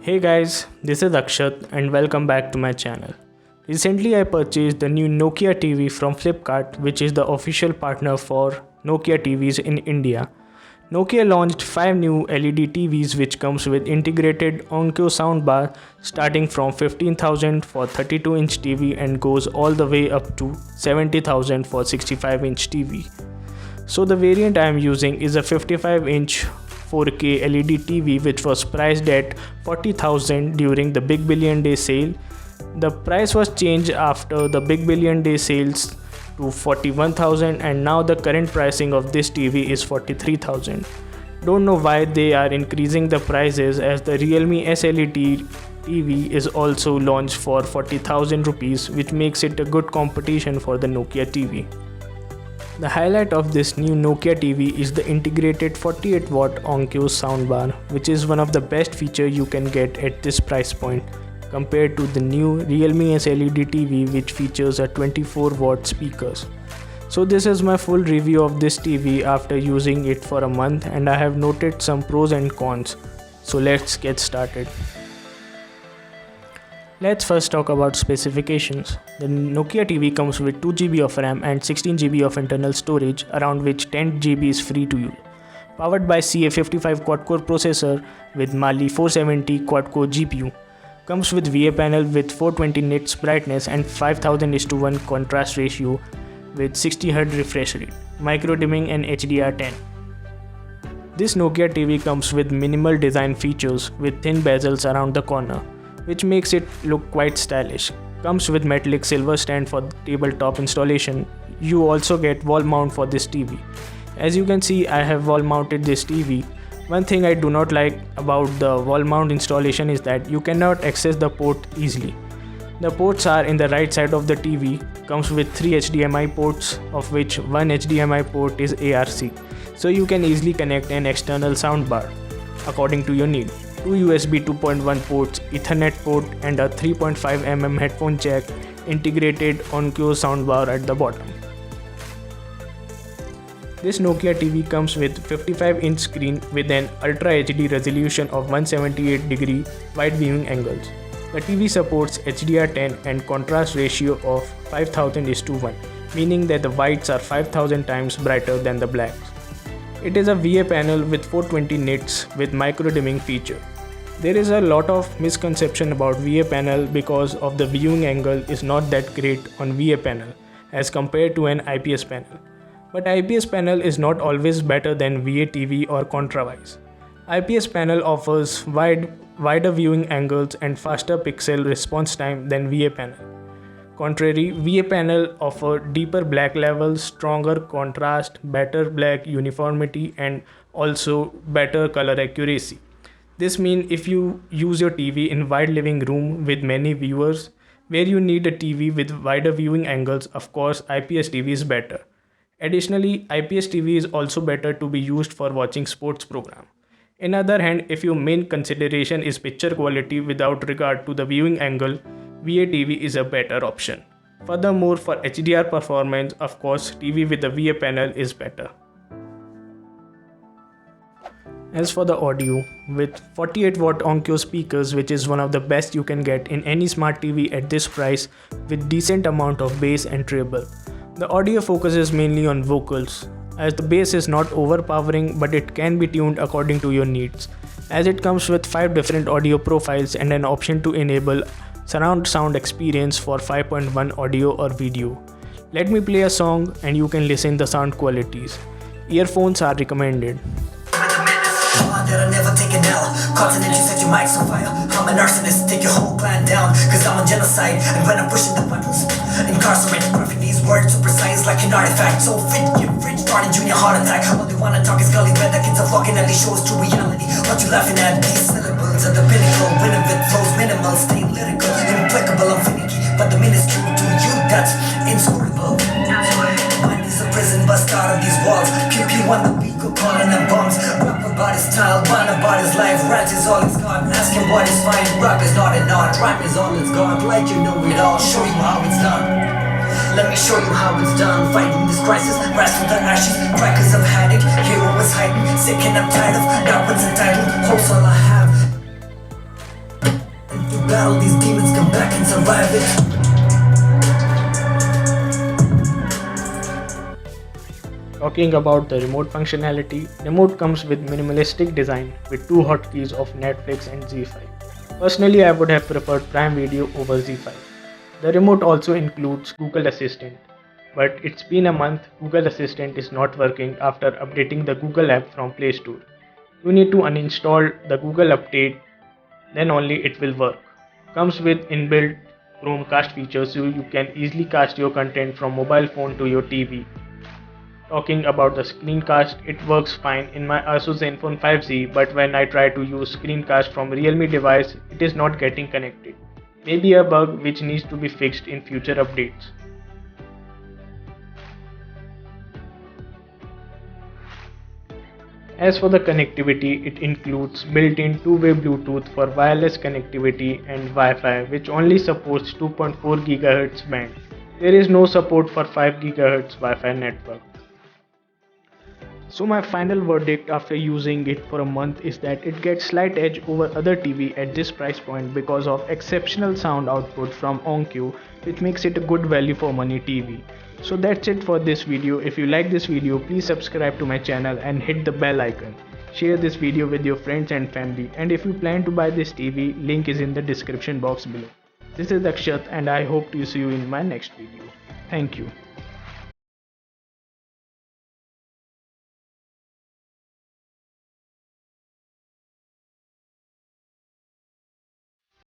Hey guys, this is Akshat and welcome back to my channel. Recently I purchased the new Nokia TV from Flipkart, which is the official partner for Nokia TVs in India. Nokia launched 5 new LED TVs which comes with integrated Onkyo soundbar starting from 15,000 for 32-inch TV and goes all the way up to 70,000 for 65-inch TV. So the variant I am using is a 55-inch 4K LED TV which was priced at 40,000 during the Big Billion Day sale. The price was changed after the Big Billion Day sales to 41,000 and now the current pricing of this TV is 43,000. Don't know why they are increasing the prices as the Realme SLED TV is also launched for 40,000 rupees, which makes it a good competition for the Nokia TV. The highlight of this new Nokia TV is the integrated 48-watt Onkyo soundbar, which is one of the best features you can get at this price point compared to the new Realme SLED TV which features a 24-watt speakers. So this is my full review of this TV after using it for a month and I have noted some pros and cons. So let's get started. Let's first talk about specifications. The Nokia TV comes with 2GB of RAM and 16GB of internal storage, around which 10GB is free to use. Powered by CA55 quad-core processor with Mali 470 quad-core GPU. Comes with VA panel with 420 nits brightness and 5000:1 contrast ratio with 60Hz refresh rate, micro dimming and HDR10. This Nokia TV comes with minimal design features with thin bezels around the corner, which makes it look quite stylish. Comes with metallic silver stand for tabletop installation. You also get wall mount for this TV. As you can see, I have wall mounted this TV. One thing I do not like about the wall mount installation is that you cannot access the port easily. The ports are in the right side of the TV. Comes with 3 HDMI ports, of which one HDMI port is ARC. So you can easily connect an external soundbar according to your need. 2 USB 2.1 ports, Ethernet port and a 3.5mm headphone jack, integrated Onkyo soundbar at the bottom. This Nokia TV comes with 55-inch screen with an Ultra HD resolution of 178° wide viewing angles. The TV supports HDR10 and contrast ratio of 5000:1, meaning that the whites are 5000 times brighter than the blacks. It is a VA panel with 420 nits with micro dimming feature. There is a lot of misconception about VA panel because of the viewing angle is not that great on VA panel as compared to an IPS panel. But IPS panel is not always better than VA TV or contrawise. IPS panel offers wider viewing angles and faster pixel response time than VA panel. Contrary, VA panel offer deeper black levels, stronger contrast, better black uniformity and also better color accuracy. This means if you use your TV in wide living room with many viewers, where you need a TV with wider viewing angles, of course IPS TV is better. Additionally, IPS TV is also better to be used for watching sports program. On the other hand, if your main consideration is picture quality without regard to the viewing angle, VA TV is a better option. Furthermore, for HDR performance, of course, TV with the VA panel is better. As for the audio, with 48-watt Onkyo speakers, which is one of the best you can get in any smart TV at this price with decent amount of bass and treble. The audio focuses mainly on vocals, as the bass is not overpowering but it can be tuned according to your needs, as it comes with 5 different audio profiles and an option to enable surround sound experience for 5.1 audio or video. Let me play a song and you can listen the sound qualities. Earphones are recommended. That I never take an L. Continent, you set your mics on fire. I'm an arsonist, take your whole clan down. Cause I'm on genocide, and when I'm pushing the buttons, incarcerated, perfect these words so precise like an artifact. So fit, get rich, starting junior heart attack. All they wanna talk is gully bed, the kids are fucking at these shows to reality. What you laughing at? These syllables are the pinnacle. Winning with flows minimal, stay lyrical, impeccable, I'm finicky. But the minuscule to you, that's inscrutable. Mind is a prison, bust out of these walls. Pew pew on the beat, go calling them bombs. Rap about his style, whine about his life. Rant is all he's got, ask him what is fine. Rap is not an art, rap is all it's got. Like you know it all, show you how it's done. Let me show you how it's done. Fighting this crisis, rise from the ashes. Crackers have had it, hero is hiding. Sick and I'm tired of that one's entitled. Hopes all I have. battle these demons, come back and survive it. Talking about the remote functionality, remote comes with minimalistic design with two hotkeys of Netflix and ZEE5. Personally, I would have preferred Prime Video over ZEE5. The remote also includes Google Assistant, but it's been a month. Google Assistant is not working after updating the Google app from Play Store. You need to uninstall the Google update, then only it will work. Comes with inbuilt Chromecast features so you can easily cast your content from mobile phone to your TV. Talking about the screencast, it works fine in my Asus Zenfone 5Z, but when I try to use screencast from Realme device, it is not getting connected. Maybe a bug which needs to be fixed in future updates. As for the connectivity, it includes built-in two-way Bluetooth for wireless connectivity and Wi-Fi, which only supports 2.4 GHz band. There is no support for 5 GHz Wi-Fi network. So my final verdict after using it for a month is that it gets slight edge over other TV at this price point because of exceptional sound output from Onkyo, which makes it a good value for money TV. So that's it for this video. If you like this video, please subscribe to my channel and hit the bell icon. Share this video with your friends and family, and if you plan to buy this TV, link is in the description box below. This is Akshat and I hope to see you in my next video. Thank you.